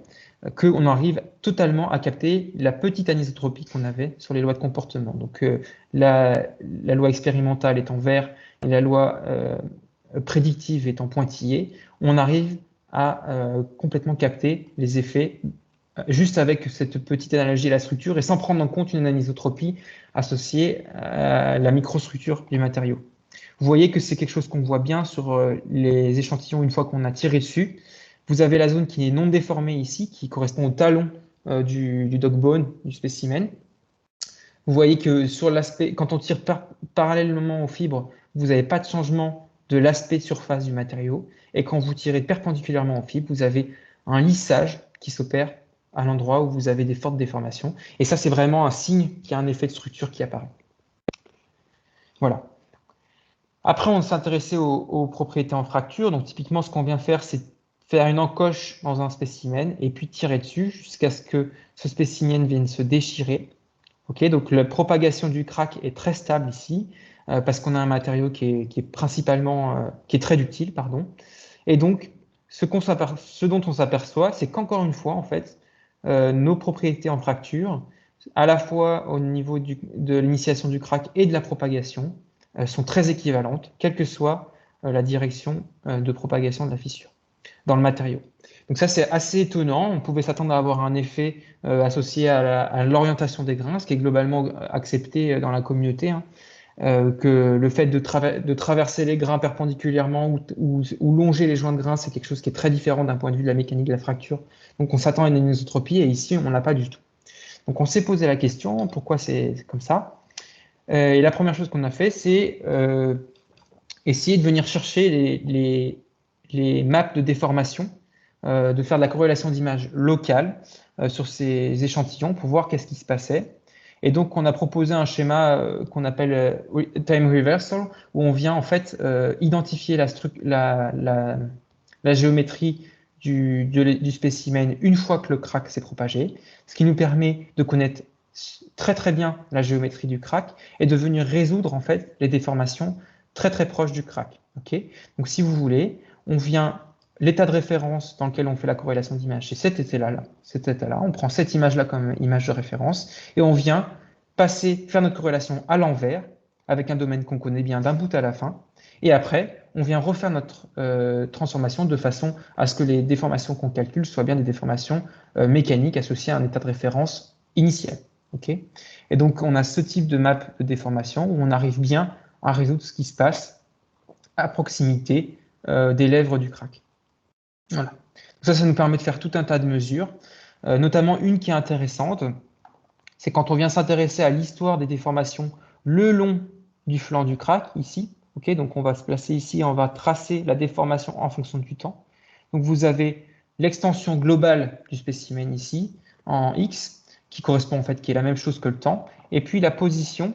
qu'on arrive totalement à capter la petite anisotropie qu'on avait sur les lois de comportement. Donc la loi expérimentale est en vert et la loi prédictive est en pointillé, on arrive à complètement capter les effets juste avec cette petite analogie à la structure et sans prendre en compte une anisotropie associée à la microstructure du matériau. Vous voyez que c'est quelque chose qu'on voit bien sur les échantillons une fois qu'on a tiré dessus. Vous avez la zone qui est non déformée ici, qui correspond au talon du dog bone, du spécimen. Vous voyez que sur l'aspect, quand on tire parallèlement aux fibres, vous n'avez pas de changement de l'aspect de surface du matériau. Et quand vous tirez perpendiculairement aux fibres, vous avez un lissage qui s'opère à l'endroit où vous avez des fortes déformations. Et ça, c'est vraiment un signe qu'il y a un effet de structure qui apparaît. Voilà. Après, on s'est intéressé aux propriétés en fracture. Donc, typiquement, ce qu'on vient faire, c'est faire une encoche dans un spécimen et puis tirer dessus jusqu'à ce que ce spécimen vienne se déchirer. Okay, donc, la propagation du crack est très stable ici parce qu'on a un matériau qui est principalement, qui est très ductile, pardon. Et donc, ce dont on s'aperçoit, c'est qu'encore une fois, en fait, nos propriétés en fracture, à la fois au niveau de l'initiation du crack et de la propagation, sont très équivalentes, quelle que soit la direction de propagation de la fissure dans le matériau. Donc ça, c'est assez étonnant. On pouvait s'attendre à avoir un effet associé à l'orientation des grains, ce qui est globalement accepté dans la communauté, hein, que le fait de traverser les grains perpendiculairement ou longer les joints de grains, c'est quelque chose qui est très différent d'un point de vue de la mécanique de la fracture. Donc on s'attend à une anisotropie et ici, on n'a pas du tout. Donc on s'est posé la question, pourquoi c'est comme ça? Et la première chose qu'on a fait, c'est essayer de venir chercher les maps de déformation, de faire de la corrélation d'images locale sur ces échantillons pour voir qu'est-ce qui se passait. Et donc, on a proposé un schéma qu'on appelle time reversal, où on vient en fait identifier la géométrie du spécimen une fois que le crack s'est propagé, ce qui nous permet de connaître très très bien la géométrie du crack et de venir résoudre en fait les déformations très très proches du crack. Okay, donc si vous voulez, on vient l'état de référence dans lequel on fait la corrélation d'image, c'est cet état-là. Cet état-là, on prend cette image-là comme image de référence et on vient faire notre corrélation à l'envers avec un domaine qu'on connaît bien d'un bout à la fin. Et après, on vient refaire notre transformation de façon à ce que les déformations qu'on calcule soient bien des déformations mécaniques associées à un état de référence initial. Okay, et donc, on a ce type de map de déformation où on arrive bien à résoudre ce qui se passe à proximité des lèvres du crack. Voilà. Ça nous permet de faire tout un tas de mesures, notamment une qui est intéressante, c'est quand on vient s'intéresser à l'histoire des déformations le long du flanc du crack, ici. Okay, donc on va se placer ici et on va tracer la déformation en fonction du temps. Donc vous avez l'extension globale du spécimen ici, en X, qui correspond en fait, qui est la même chose que le temps, et puis la position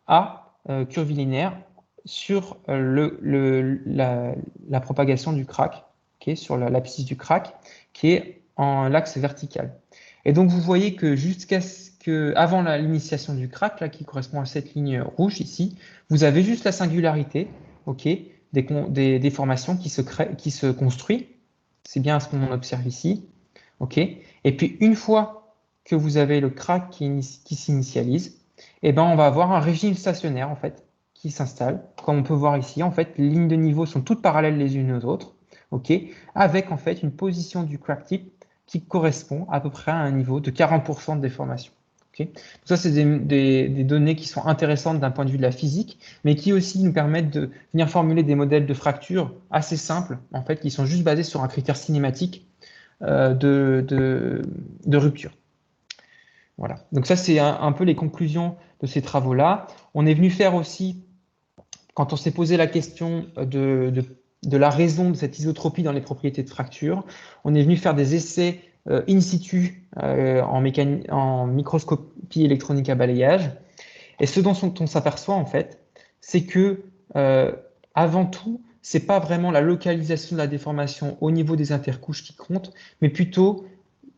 A curvilinéaire sur la propagation du crack, okay, sur l'abscisse du crack, qui est en l'axe vertical. Et donc vous voyez que jusqu'à ce que, avant l'initiation du crack, là, qui correspond à cette ligne rouge ici, vous avez juste la singularité, okay, des déformations qui se construisent. C'est bien ce qu'on observe ici. Okay. Et puis une fois que vous avez le crack qui s'initialise, et ben, on va avoir un régime stationnaire en fait qui s'installe. Comme on peut voir ici, en fait, les lignes de niveau sont toutes parallèles les unes aux autres, ok, avec en fait une position du crack tip qui correspond à peu près à un niveau de 40% de déformation. Okay. Ça, c'est des données qui sont intéressantes d'un point de vue de la physique, mais qui aussi nous permettent de venir formuler des modèles de fracture assez simples, en fait, qui sont juste basés sur un critère cinématique de rupture. Voilà. Donc ça, c'est un peu les conclusions de ces travaux-là. On est venu faire aussi, quand on s'est posé la question de la raison de cette isotropie dans les propriétés de fracture, on est venu faire des essais in situ en microscopie électronique à balayage. Et ce dont on s'aperçoit, en fait, c'est que, avant tout, c'est pas vraiment la localisation de la déformation au niveau des intercouches qui compte, mais plutôt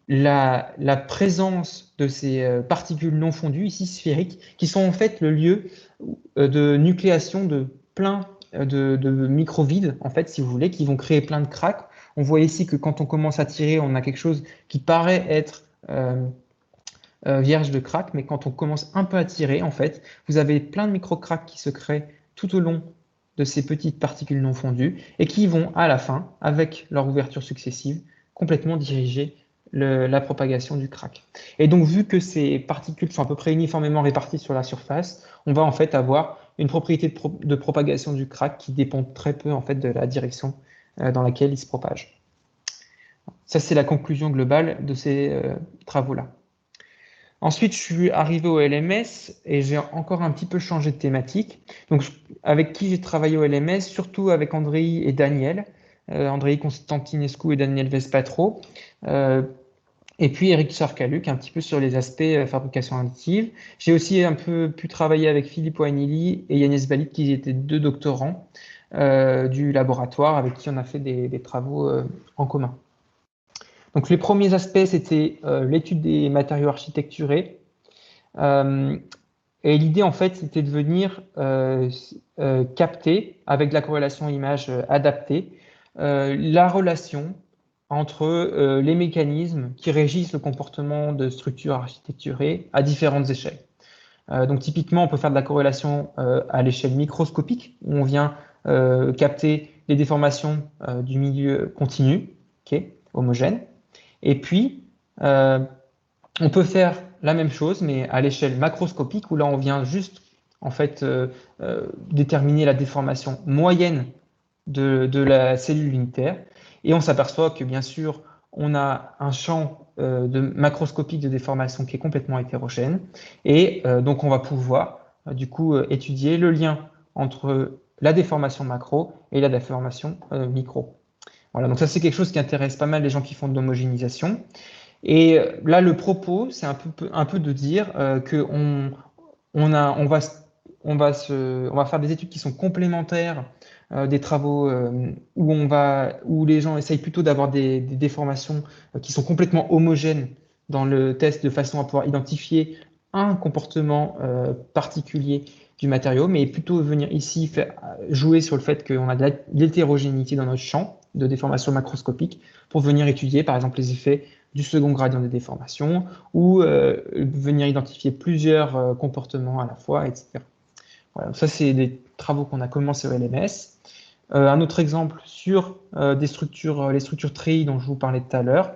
la présence de ces particules non fondues, ici sphériques, qui sont en fait le lieu de nucléation de plein de microvides, en fait, si vous voulez, qui vont créer plein de cracks. On voit ici que quand on commence à tirer, on a quelque chose qui paraît être vierge de cracks, mais quand on commence un peu à tirer, en fait, vous avez plein de micro-cracks qui se créent tout au long de ces petites particules non fondues et qui vont, à la fin, avec leur ouverture successive, complètement diriger la propagation du crack. Et donc, vu que ces particules sont à peu près uniformément réparties sur la surface, on va en fait avoir une propriété de propagation du crack qui dépend très peu en fait de la direction dans laquelle il se propage. Ça, c'est la conclusion globale de ces travaux-là. Ensuite, je suis arrivé au LMS et j'ai encore un petit peu changé de thématique. Donc, avec qui j'ai travaillé au LMS, surtout avec Andrei et Daniel, Andrei Constantinescu et Daniel Vespatro, et puis Eric Sarkaluc, un petit peu sur les aspects fabrication additive. J'ai aussi un peu pu travailler avec Philippe Oanili et Yanis Balit, qui étaient deux doctorants du laboratoire avec qui on a fait des travaux en commun. Donc les premiers aspects, c'était l'étude des matériaux architecturés. Et l'idée, en fait, c'était de venir capter, avec de la corrélation image adaptée, la relation entre les mécanismes qui régissent le comportement de structures architecturées à différentes échelles. Donc typiquement, on peut faire de la corrélation à l'échelle microscopique, où on vient capter les déformations du milieu continu, okay, homogène. Et puis, on peut faire la même chose, mais à l'échelle macroscopique, où là, on vient juste en fait déterminer la déformation moyenne de la cellule unitaire. Et on s'aperçoit que, bien sûr, on a un champ macroscopique de déformation qui est complètement hétérogène. Et donc, on va pouvoir, du coup, étudier le lien entre la déformation macro et la déformation micro. Voilà, donc ça, c'est quelque chose qui intéresse pas mal les gens qui font de l'homogénéisation. Et là, le propos, c'est un peu de dire qu'on on va faire des études qui sont complémentaires des travaux où les gens essayent plutôt d'avoir des déformations qui sont complètement homogènes dans le test de façon à pouvoir identifier un comportement particulier du matériau, mais plutôt venir ici jouer sur le fait qu'on a de l'hétérogénéité dans notre champ de déformation macroscopique pour venir étudier par exemple les effets du second gradient de déformation ou venir identifier plusieurs comportements à la fois, etc. Voilà, ça, c'est des travaux qu'on a commencé au LMS. Un autre exemple sur les structures treillis dont je vous parlais tout à l'heure.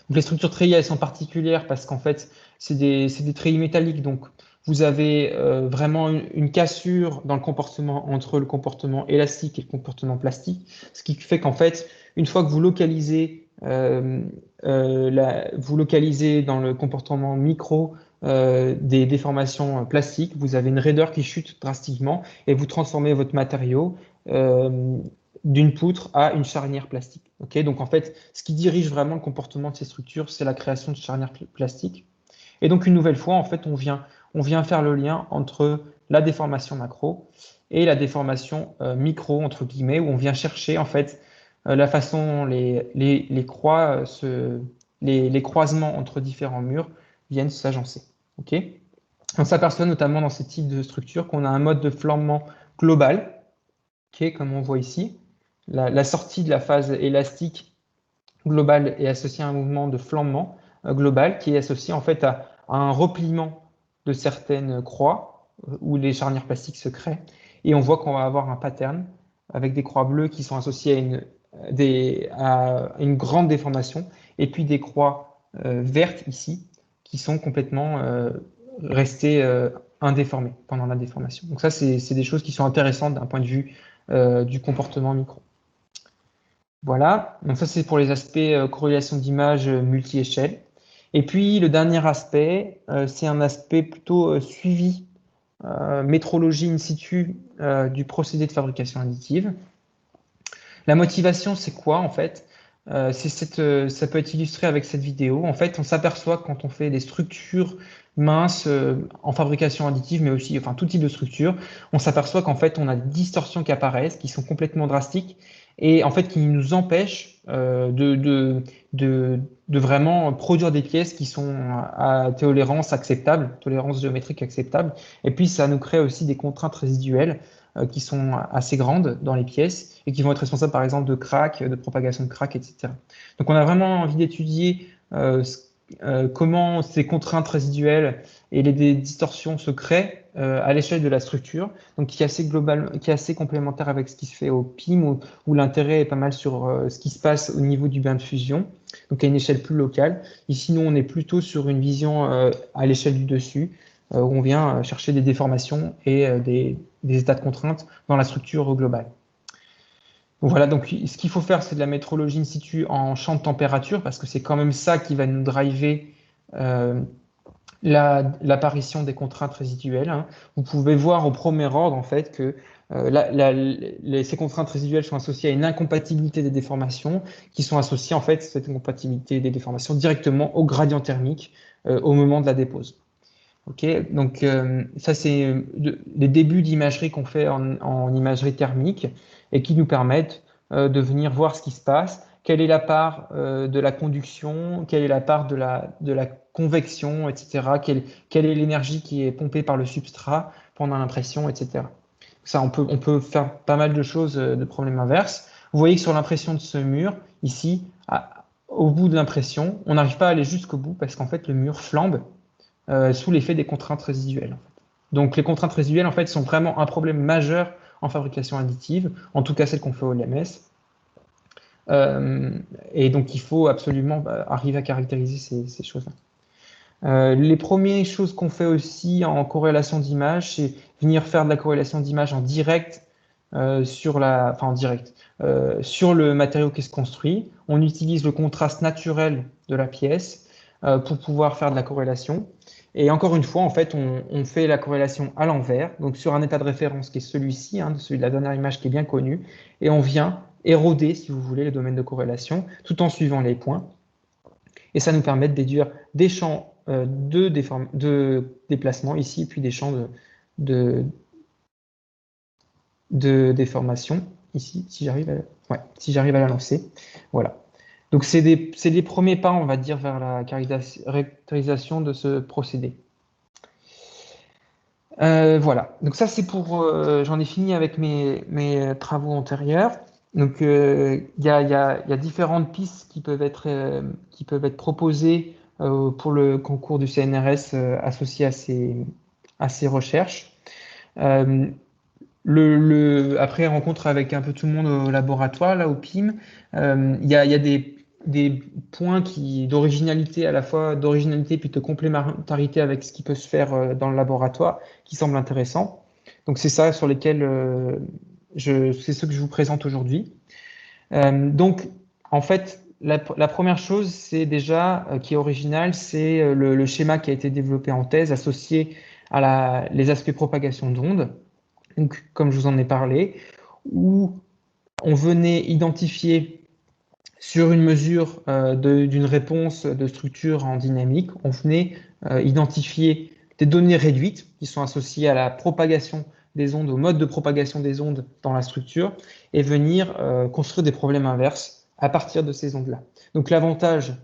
Donc, les structures treillis, elles sont particulières parce qu'en fait, c'est des treillis métalliques. Donc, vous avez vraiment une cassure dans le comportement entre le comportement élastique et le comportement plastique. Ce qui fait qu'en fait, une fois que vous localisez dans le comportement micro des déformations plastiques, vous avez une raideur qui chute drastiquement et vous transformez votre matériau d'une poutre à une charnière plastique. Okay, donc en fait, ce qui dirige vraiment le comportement de ces structures, c'est la création de charnières plastiques. Et donc une nouvelle fois, en fait, on vient faire le lien entre la déformation macro et la déformation micro, entre guillemets, où on vient chercher en fait la façon les croisements entre différents murs viennent s'agencer. Okay, on s'aperçoit notamment dans ce type de structure qu'on a un mode de flambement global, okay, comme on voit ici. La sortie de la phase élastique globale est associée à un mouvement de flambement global qui est associé en fait à un repliement de certaines croix où les charnières plastiques se créent. Et on voit qu'on va avoir un pattern avec des croix bleues qui sont associées à une grande déformation, et puis des croix vertes ici qui sont complètement restées indéformées pendant la déformation. Donc ça, c'est des choses qui sont intéressantes d'un point de vue du comportement micro. Voilà, donc ça c'est pour les aspects corrélation d'image multi-échelle. Et puis le dernier aspect, c'est un aspect plutôt suivi, métrologie in situ du procédé de fabrication additive. La motivation, c'est quoi en fait? Ça peut être illustré avec cette vidéo. En fait, on s'aperçoit que quand on fait des structures minces en fabrication additive, mais aussi enfin, tout type de structure, on s'aperçoit qu'en fait, on a des distorsions qui apparaissent, qui sont complètement drastiques et en fait qui nous empêchent de vraiment produire des pièces qui sont à tolérance acceptable, tolérance géométrique acceptable. Et puis, ça nous crée aussi des contraintes résiduelles qui sont assez grandes dans les pièces et qui vont être responsables par exemple de crack, de propagation de crack, etc. Donc on a vraiment envie d'étudier comment ces contraintes résiduelles et les distorsions se créent à l'échelle de la structure, donc qui est assez global, qui est assez complémentaire avec ce qui se fait au PIM, où l'intérêt est pas mal sur ce qui se passe au niveau du bain de fusion, donc à une échelle plus locale. Ici, nous, on est plutôt sur une vision à l'échelle du dessus, où on vient chercher des déformations et des états de contrainte dans la structure globale. Donc voilà, donc ce qu'il faut faire, c'est de la métrologie in situ en champ de température, parce que c'est quand même ça qui va nous driver l'apparition des contraintes résiduelles. Hein. Vous pouvez voir au premier ordre, en fait, que ces contraintes résiduelles sont associées à une incompatibilité des déformations, qui sont associées, en fait, cette incompatibilité des déformations directement au gradient thermique au moment de la dépose. Ok, donc ça c'est les débuts d'imagerie qu'on fait en imagerie thermique et qui nous permettent de venir voir ce qui se passe, quelle est la part de la conduction, quelle est la part de la convection, etc. Quelle est l'énergie qui est pompée par le substrat pendant l'impression, etc. Ça, on peut faire pas mal de choses de problèmes inverses. Vous voyez que sur l'impression de ce mur, ici, au bout de l'impression, on n'arrive pas à aller jusqu'au bout parce qu'en fait le mur flambe sous l'effet des contraintes résiduelles. En fait. Donc les contraintes résiduelles en fait sont vraiment un problème majeur en fabrication additive, en tout cas celle qu'on fait au LMS. Et donc il faut absolument arriver à caractériser ces choses-là. Les premières choses qu'on fait aussi en corrélation d'image, c'est venir faire de la corrélation d'image en direct sur le matériau qui se construit. On utilise le contraste naturel de la pièce pour pouvoir faire de la corrélation. Et encore une fois, en fait, on fait la corrélation à l'envers, donc sur un état de référence qui est celui-ci, hein, celui de la dernière image qui est bien connue, et on vient éroder, si vous voulez, le domaine de corrélation, tout en suivant les points. Et ça nous permet de déduire des champs de déplacement ici, puis des champs de déformation ici, si j'arrive à la lancer. Voilà. Donc, c'est les premiers pas, on va dire, vers la caractérisation de ce procédé. Voilà. Donc, ça, c'est pour. J'en ai fini avec mes travaux antérieurs. Donc, il y a différentes pistes qui peuvent être proposées pour le concours du CNRS associé à ces recherches. Après rencontre avec un peu tout le monde au laboratoire, là, au PIM, il y a des points d'originalité, à la fois d'originalité puis de complémentarité avec ce qui peut se faire dans le laboratoire, qui semblent intéressants. Donc c'est ça sur lesquels c'est ce que je vous présente aujourd'hui. Donc en fait, la première chose, c'est déjà qui est original, c'est le schéma qui a été développé en thèse associé à les aspects propagation d'ondes. Donc, comme je vous en ai parlé, où on venait identifier sur une mesure d'une réponse de structure en dynamique, on venait identifier des données réduites qui sont associées à la propagation des ondes, au mode de propagation des ondes dans la structure, et venir construire des problèmes inverses à partir de ces ondes-là. Donc l'avantage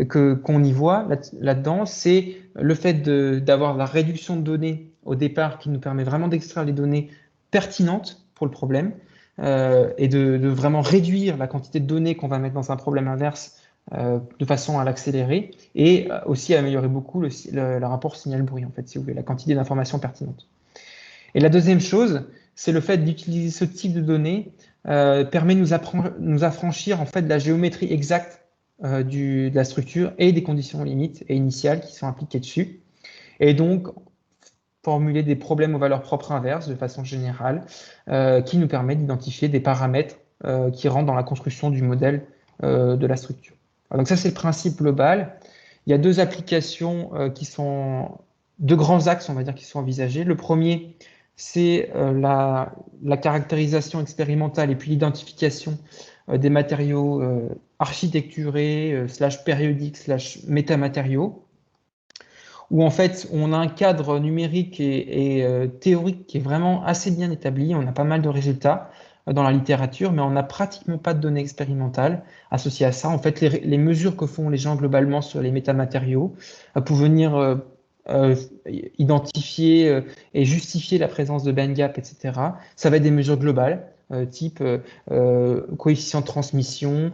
qu'on y voit là-dedans, c'est le fait d'avoir la réduction de données au départ qui nous permet vraiment d'extraire les données pertinentes pour le problème et de vraiment réduire la quantité de données qu'on va mettre dans un problème inverse de façon à l'accélérer et aussi à améliorer beaucoup le rapport signal-bruit, en fait, si vous voulez, la quantité d'informations pertinentes. Et la deuxième chose, c'est le fait d'utiliser ce type de données permet de nous affranchir en fait de la géométrie exacte de la structure et des conditions limites et initiales qui sont impliquées dessus. Et donc, formuler des problèmes aux valeurs propres inverses de façon générale qui nous permet d'identifier des paramètres qui rentrent dans la construction du modèle de la structure. Donc ça, c'est le principe global. Il y a deux applications deux grands axes, on va dire, qui sont envisagés. Le premier, c'est la caractérisation expérimentale et puis l'identification des matériaux architecturés, slash périodiques, slash métamatériaux, où en fait on a un cadre numérique et théorique qui est vraiment assez bien établi. On a pas mal de résultats dans la littérature, mais on n'a pratiquement pas de données expérimentales associées à ça. En fait, les mesures que font les gens globalement sur les métamatériaux pour venir identifier et justifier la présence de band gap, etc., ça va être des mesures globales, type coefficient de transmission,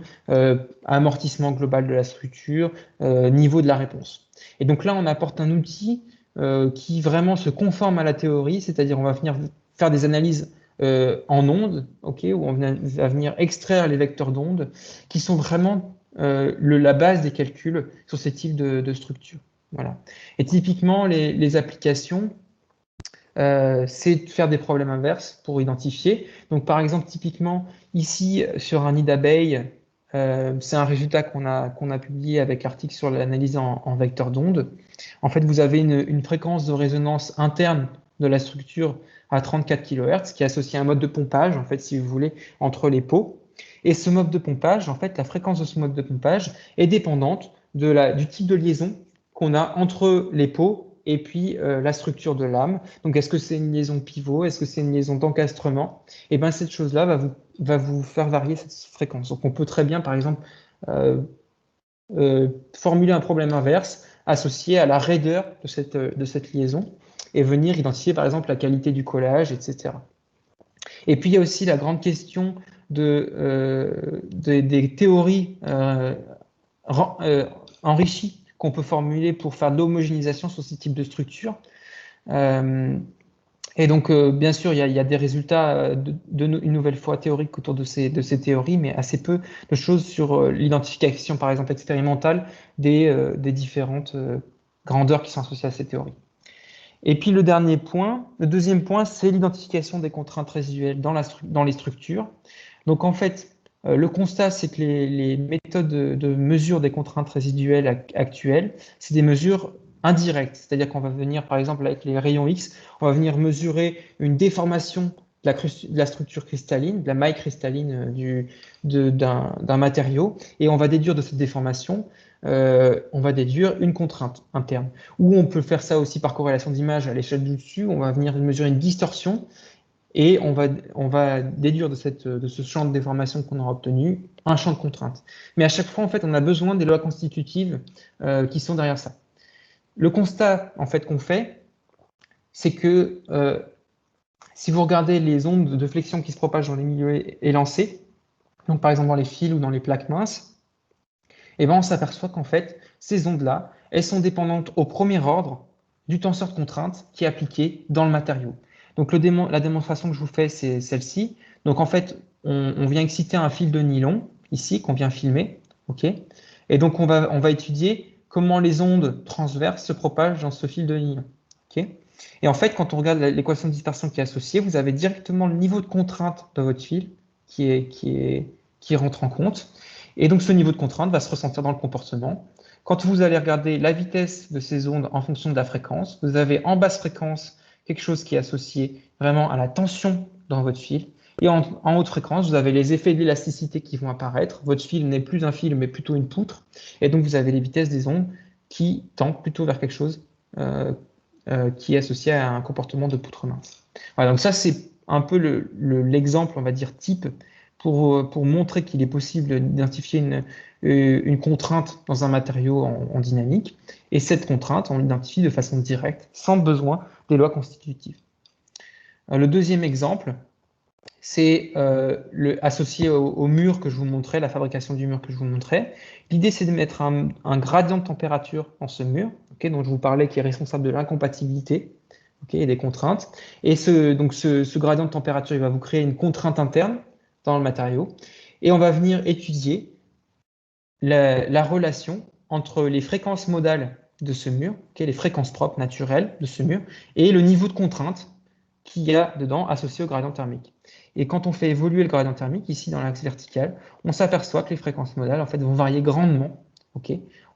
amortissement global de la structure, niveau de la réponse. Et donc là, on apporte un outil qui vraiment se conforme à la théorie, c'est-à-dire on va venir faire des analyses en ondes, où on va venir extraire les vecteurs d'ondes, qui sont vraiment la base des calculs sur ces types de structures. Voilà. Et typiquement, les applications, c'est de faire des problèmes inverses pour identifier. Donc par exemple, typiquement, ici, sur un nid d'abeille, c'est un résultat qu'on a publié avec l'article sur l'analyse en vecteur d'onde. En fait, vous avez une fréquence de résonance interne de la structure à 34 kHz qui est associée à un mode de pompage, en fait, si vous voulez, entre les peaux. Et ce mode de pompage, en fait, la fréquence de ce mode de pompage est dépendante du type de liaison qu'on a entre les peaux et puis la structure de l'âme. Donc, est-ce que c'est une liaison pivot? Est-ce que c'est une liaison d'encastrement? Et bien, cette chose-là va vous faire varier cette fréquence. Donc, on peut très bien, par exemple, formuler un problème inverse associé à la raideur de cette liaison et venir identifier, par exemple, la qualité du collage, etc. Et puis, il y a aussi la grande question des théories enrichies qu'on peut formuler pour faire de l'homogénéisation sur ce type de structure. Et donc, bien sûr, il y a des résultats une nouvelle fois théoriques autour de ces théories, mais assez peu de choses sur l'identification, par exemple, expérimentale des différentes grandeurs qui sont associées à ces théories. Et puis, le deuxième point, c'est l'identification des contraintes résiduelles dans les structures. Donc, en fait, le constat, c'est que les méthodes de mesure des contraintes résiduelles actuelles, c'est des mesures indirectes. C'est-à-dire qu'on va venir, par exemple, avec les rayons X, on va venir mesurer une déformation de la structure cristalline, de la maille cristalline d'un matériau, et on va déduire de cette déformation, on va déduire une contrainte interne. Ou on peut faire ça aussi par corrélation d'image à l'échelle du dessus, on va venir mesurer une distorsion, et on va déduire de ce champ de déformation qu'on aura obtenu un champ de contrainte. Mais à chaque fois, en fait, on a besoin des lois constitutives qui sont derrière ça. Le constat, en fait, qu'on fait, c'est que si vous regardez les ondes de flexion qui se propagent dans les milieux élancés, donc par exemple dans les fils ou dans les plaques minces, eh ben, on s'aperçoit qu'en fait, ces ondes-là, elles sont dépendantes au premier ordre du tenseur de contrainte qui est appliqué dans le matériau. Donc la démonstration que je vous fais, c'est celle-ci. Donc en fait, on vient exciter un fil de nylon, ici, qu'on vient filmer. Et donc on va étudier comment les ondes transverses se propagent dans ce fil de nylon. Et en fait, quand on regarde l'équation de dispersion qui est associée, vous avez directement le niveau de contrainte de votre fil qui rentre en compte. Et donc ce niveau de contrainte va se ressentir dans le comportement. Quand vous allez regarder la vitesse de ces ondes en fonction de la fréquence, vous avez en basse fréquence quelque chose qui est associé vraiment à la tension dans votre fil. Et en haute fréquence, vous avez les effets d'élasticité qui vont apparaître. Votre fil n'est plus un fil, mais plutôt une poutre. Et donc, vous avez les vitesses des ondes qui tendent plutôt vers quelque chose qui est associé à un comportement de poutre mince. Voilà, donc ça, c'est un peu l'exemple, on va dire, type pour montrer qu'il est possible d'identifier une contrainte dans un matériau en dynamique. Et cette contrainte, on l'identifie de façon directe, sans besoin des lois constitutives. Le deuxième exemple, c'est associé au mur que je vous montrais, la fabrication du mur que je vous montrais. L'idée, c'est de mettre un gradient de température dans ce mur, dont je vous parlais, qui est responsable de l'incompatibilité, et des contraintes. Et ce gradient de température, il va vous créer une contrainte interne dans le matériau. Et on va venir étudier la relation entre les fréquences modales de ce mur, les fréquences propres naturelles de ce mur, et le niveau de contrainte qu'il y a dedans associé au gradient thermique. Et quand on fait évoluer le gradient thermique, ici dans l'axe vertical, on s'aperçoit que les fréquences modales en fait, vont varier grandement.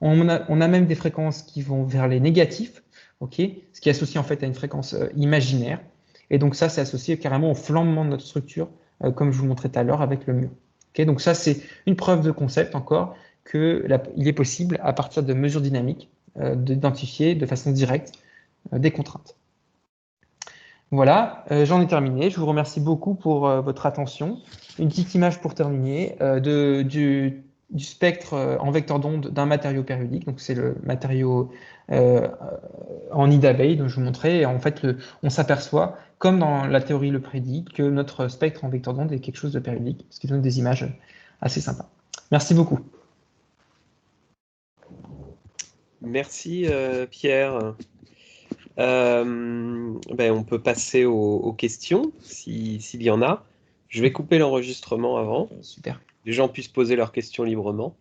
On a même des fréquences qui vont vers les négatifs, ce qui est associé en fait à une fréquence imaginaire. Et donc ça, c'est associé carrément au flambement de notre structure, comme je vous montrais tout à l'heure avec le mur. Donc ça, c'est une preuve de concept encore qu'il est possible, à partir de mesures dynamiques, d'identifier de façon directe des contraintes. Voilà, j'en ai terminé. Je vous remercie beaucoup pour votre attention. Une petite image pour terminer du spectre en vecteur d'onde d'un matériau périodique. Donc c'est le matériau en nid d'abeille dont je vous montrais. Et en fait, on s'aperçoit, comme dans la théorie le prédit, que notre spectre en vecteur d'onde est quelque chose de périodique, ce qui donne des images assez sympas. Merci beaucoup. Merci Pierre. On peut passer aux questions, s'il y en a. Je vais couper l'enregistrement avant. Super. Les gens puissent poser leurs questions librement.